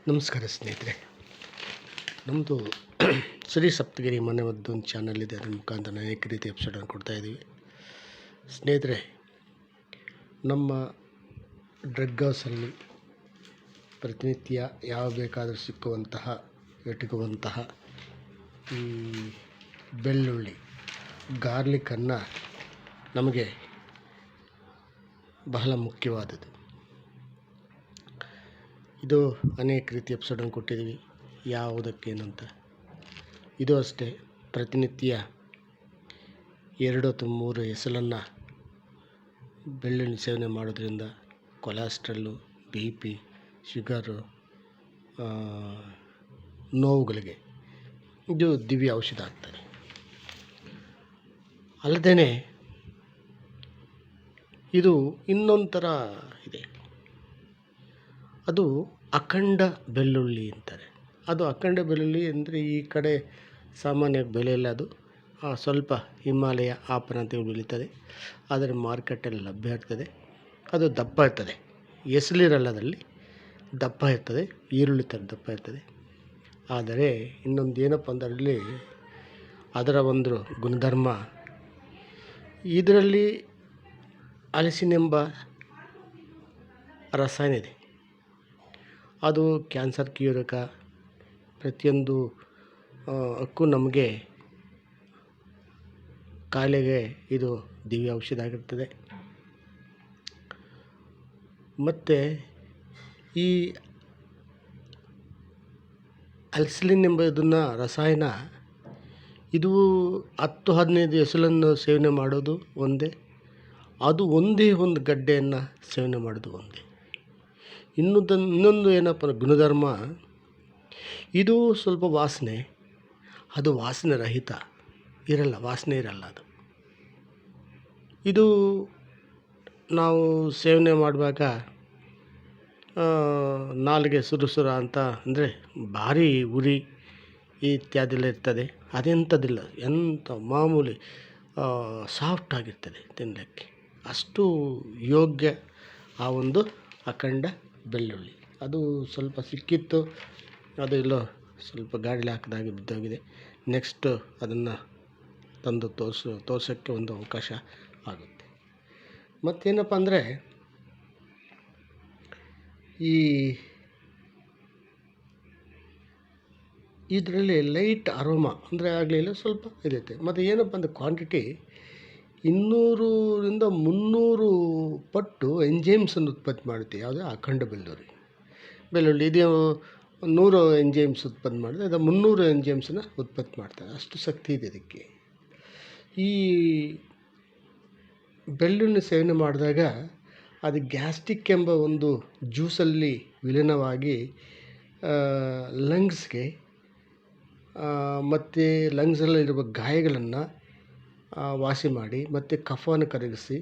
ನಮಸ್ಕಾರ ಸ್ನೇಹಿತರೆ. ನಮ್ಮದು ಶ್ರೀ ಸಪ್ತಗಿರಿ ಮನೆಮದ್ದು ಒಂದು ಚಾನಲ್ ಇದೆ. ಅದರ ಮುಖಾಂತರ ಅನೇಕ ರೀತಿ ಎಪಿಸೋಡನ್ನು ಕೊಡ್ತಾಯಿದ್ದೀವಿ. ಸ್ನೇಹಿತರೆ, ನಮ್ಮ ಡ್ರಗ್ ಹೌಸಲ್ಲಿ ಪ್ರತಿನಿತ್ಯ ಯಾವ ಬೇಕಾದರೂ ಸಿಕ್ಕುವಂತಹ ಎಟುಕುವಂತಹ ಈ ಬೆಳ್ಳುಳ್ಳಿ ಗಾರ್ಲಿಕ್ಕನ್ನು ನಮಗೆ ಬಹಳ ಮುಖ್ಯವಾದದ್ದು. ಇದು ಅನೇಕ ರೀತಿ ಎಪಿಸೋಡನ್ನು ಕೊಟ್ಟಿದ್ದೀವಿ, ಯಾವುದಕ್ಕೇನಂತ. ಇದು ಅಷ್ಟೇ, ಪ್ರತಿನಿತ್ಯ 2 ಅಥವಾ 3 ಎಸಲನ್ನು ಬೆಳ್ಳುಳ್ಳಿ ಸೇವನೆ ಮಾಡೋದ್ರಿಂದ ಕೊಲೆಸ್ಟ್ರಾಲು, BP, ಶುಗರು, ನೋವುಗಳಿಗೆ ಇದು ದಿವ್ಯ ಔಷಧ ಆಗ್ತದೆ. ಅಲ್ಲದೇ ಇದು ಇನ್ನೊಂದು ಥರ ಇದೆ. ಅದು ಅಖಂಡ ಬೆಳ್ಳುಳ್ಳಿ ಅಂತಾರೆ. ಅದು ಅಖಂಡ ಬೆಳ್ಳುಳ್ಳಿ ಅಂದರೆ ಈ ಕಡೆ ಸಾಮಾನ್ಯವಾಗಿ ಬೆಲೆ ಇಲ್ಲ. ಅದು ಸ್ವಲ್ಪ ಹಿಮಾಲಯ ಆ ಪ್ರಾಂತ್ಯಗಳು ಬೆಳೀತದೆ, ಆದರೆ ಮಾರ್ಕೆಟಲ್ಲಿ ಲಭ್ಯ ಇರ್ತದೆ. ಅದು ದಪ್ಪ ಇರ್ತದೆ, ಎಸಲಿರಲ್ಲ, ಅದರಲ್ಲಿ ದಪ್ಪ ಇರ್ತದೆ, ಈರುಳ್ಳಿ ಥರ ದಪ್ಪ ಇರ್ತದೆ. ಆದರೆ ಇನ್ನೊಂದು ಏನಪ್ಪ ಅಂದರೆ ಅದರ ಒಂದು ಗುಣಧರ್ಮ, ಇದರಲ್ಲಿ ಅಲಿಸಿನ್ ಎಂಬ ರಸಾಯನ ಇದೆ. ಅದು ಕ್ಯಾನ್ಸರ್ ಕ್ಯೂರಕ, ಪ್ರತಿಯೊಂದು ಅಕ್ಕೂ ನಮಗೆ ಕಾಯಿಲೆಗೆ ಇದು ದಿವ್ಯ ಔಷಧ ಆಗಿರ್ತದೆ. ಮತ್ತು ಈ ಅಲ್ಸಿಲಿನ್ ಎಂಬುದನ್ನು ರಸಾಯನ, ಇದು 10-15 ಎಸಲನ್ನು ಸೇವನೆ ಮಾಡೋದು ಒಂದೇ, ಅದು ಒಂದೇ ಒಂದು ಗಡ್ಡೆಯನ್ನು ಸೇವನೆ ಮಾಡೋದು ಒಂದೇ. ಇನ್ನೊಂದು ಏನಪ್ಪ ಗುಣಧರ್ಮ, ಇದು ಸ್ವಲ್ಪ ವಾಸನೆ, ಅದು ವಾಸನೆ ರಹಿತ ಇರಲ್ಲ, ವಾಸನೆ ಇರಲ್ಲ. ಇದು ನಾವು ಸೇವನೆ ಮಾಡುವಾಗ ನಾಲಿಗೆ ಸುರುಸುರ ಅಂತ, ಅಂದರೆ ಭಾರಿ ಉರಿ ಇತ್ಯಾದಿಲ್ಲ ಇರ್ತದೆ. ಅದೆಂಥದ್ದಿಲ್ಲ, ಎಂಥ ಮಾಮೂಲಿ ಸಾಫ್ಟ್ ಆಗಿರ್ತದೆ ತಿನ್ನಲಿಕ್ಕೆ. ಅಷ್ಟು ಯೋಗ್ಯ ಆ ಒಂದು ಅಖಂಡ ಬೆಳ್ಳುಳ್ಳಿ. ಅದು ಸ್ವಲ್ಪ ಸಿಕ್ಕಿತ್ತು, ಅದು ಎಲ್ಲೋ ಸ್ವಲ್ಪ ಗಾಡಿಲಿ ಹಾಕಿದಾಗೆ ಬಿದ್ದೋಗಿದೆ. ನೆಕ್ಸ್ಟ್ ಅದನ್ನು ತಂದು ತೋರ್ಸೋಕ್ಕೆ ಒಂದು ಅವಕಾಶ ಆಗುತ್ತೆ. ಮತ್ತೇನಪ್ಪ ಅಂದರೆ, ಇದರಲ್ಲಿ ಲೈಟ್ ಅರೋಮಾ ಅಂದರೆ ಆಗಲಿಲ್ಲ, ಸ್ವಲ್ಪ ಇದೈತೆ. ಮತ್ತು ಏನಪ್ಪ ಅಂದರೆ ಕ್ವಾಂಟಿಟಿ 200ರಿಂದ 300 ಪಟ್ಟು ಎಂಜೈಮ್ಸನ್ನು ಉತ್ಪತ್ತಿ ಮಾಡುತ್ತೆ. ಯಾವುದೇ ಅಖಂಡ ಬೆಳ್ಳುಳ್ಳಿ ಇದು 100 ಎಂಜೈಮ್ಸ್ ಉತ್ಪತ್ತಿ ಮಾಡಿದೆ, ಅದು 300 ಎಂಜೈಮ್ಸನ್ನು ಉತ್ಪತ್ತಿ ಮಾಡ್ತಾರೆ. ಅಷ್ಟು ಶಕ್ತಿ ಇದೆ ಇದಕ್ಕೆ. ಈ ಬೆಳ್ಳುಳ್ಳಿ ಸೇವನೆ ಮಾಡಿದಾಗ ಅದು ಗ್ಯಾಸ್ಟ್ರಿಕ್ ಎಂಬ ಒಂದು ಜ್ಯೂಸಲ್ಲಿ ವಿಲೀನವಾಗಿ ಲಂಗ್ಸ್ಗೆ ಮತ್ತು ಲಂಗ್ಸಲ್ಲಿರುವ ಗಾಯಗಳನ್ನು ವಾಸಿ ಮಾಡಿ, ಮತ್ತು ಕಫವನ್ನು ಕರಗಿಸಿ,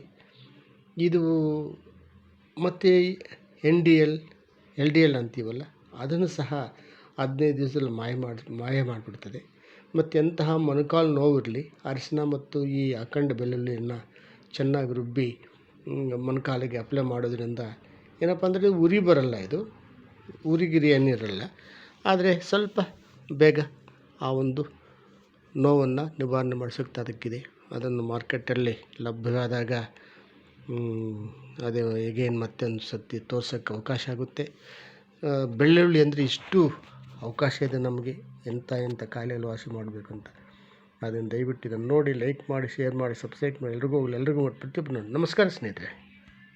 ಇದು ಮತ್ತು LDL ಅಂತೀವಲ್ಲ, ಅದನ್ನು ಸಹ 15 ದಿವಸದಲ್ಲಿ ಮಾಯ ಮಾಡಿಬಿಡ್ತದೆ. ಮತ್ತು ಎಂತಹ ಮೊಣಕಾಲು ನೋವಿರಲಿ, ಅರಿಶಿನ ಮತ್ತು ಈ ಅಖಂಡ ಬೆಳ್ಳುಳ್ಳಿಯನ್ನು ಚೆನ್ನಾಗಿ ರುಬ್ಬಿ ಮೊಣಕಾಲಿಗೆ ಅಪ್ಲೈ ಮಾಡೋದ್ರಿಂದ ಏನಪ್ಪ ಅಂದರೆ ಉರಿ ಬರಲ್ಲ, ಇದು ಉರಿಗಿರಿ ಏನಿರಲ್ಲ, ಆದರೆ ಸ್ವಲ್ಪ ಬೇಗ ಆ ಒಂದು ನೋವನ್ನು ನಿವಾರಣೆ ಮಾಡಿಸೋಕ್ಕೆ ಅದಕ್ಕಿದೆ. ಅದನ್ನು ಮಾರ್ಕೆಟಲ್ಲಿ ಲಭ್ಯವಾದಾಗ ಅದೇ ಹೇಗೇನು ಮತ್ತೆ ಒಂದು ಸತಿ ತೋರ್ಸೋಕ್ಕೆ ಅವಕಾಶ ಆಗುತ್ತೆ. ಬೆಳ್ಳುಳ್ಳಿ ಅಂದರೆ ಇಷ್ಟು ಅವಕಾಶ ಇದೆ ನಮಗೆ, ಎಂಥ ಕಾಯಿಲೆಯಲ್ಲಿ ವಾಸಿ ಮಾಡಬೇಕು ಅಂತ. ಅದನ್ನು ದಯವಿಟ್ಟು ಇದನ್ನು ನೋಡಿ, ಲೈಕ್ ಮಾಡಿ, ಶೇರ್ ಮಾಡಿ, ಸಬ್ಸ್ಕ್ರೈಬ್ ಮಾಡಿ. ಎಲ್ರಿಗೂ ಪ್ರತಿಯೊಬ್ಬರು ನೋಡಿ. ನಮಸ್ಕಾರ ಸ್ನೇಹಿತರೆ.